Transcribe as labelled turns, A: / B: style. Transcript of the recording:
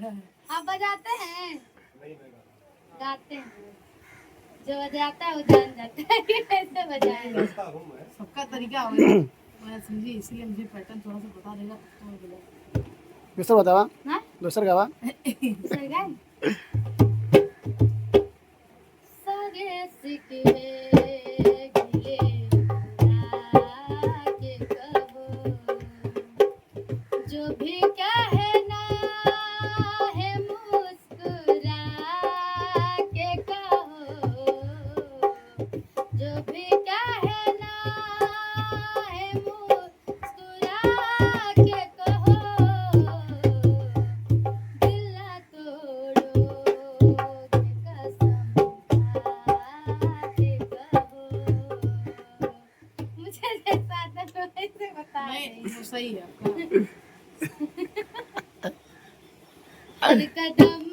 A: आप बजाते हैं? गाते हैं? जो बजाता है वो जान जाता है कि कैसे बजाएगा।
B: सबका तरीका हो गया मैं समझी, इसलिए मुझे पैटर्न थोड़ा सा बता देगा तो मैं बजा।
C: दूसरा बतावा,
A: हाँ?
C: दूसरा गावा।
A: सरगाई सारे सिकवे गिले के कहो, जो भी कहना है मुस्कुरा के कहो, जो भी कहना है मुस्कुरा के कहो, दिल ना तोड़ोगे कसम खा के कहो। मुझे जैसा आता है वैसे बता
B: नहीं
A: रही
B: वो सही है आपका।
A: हर कदम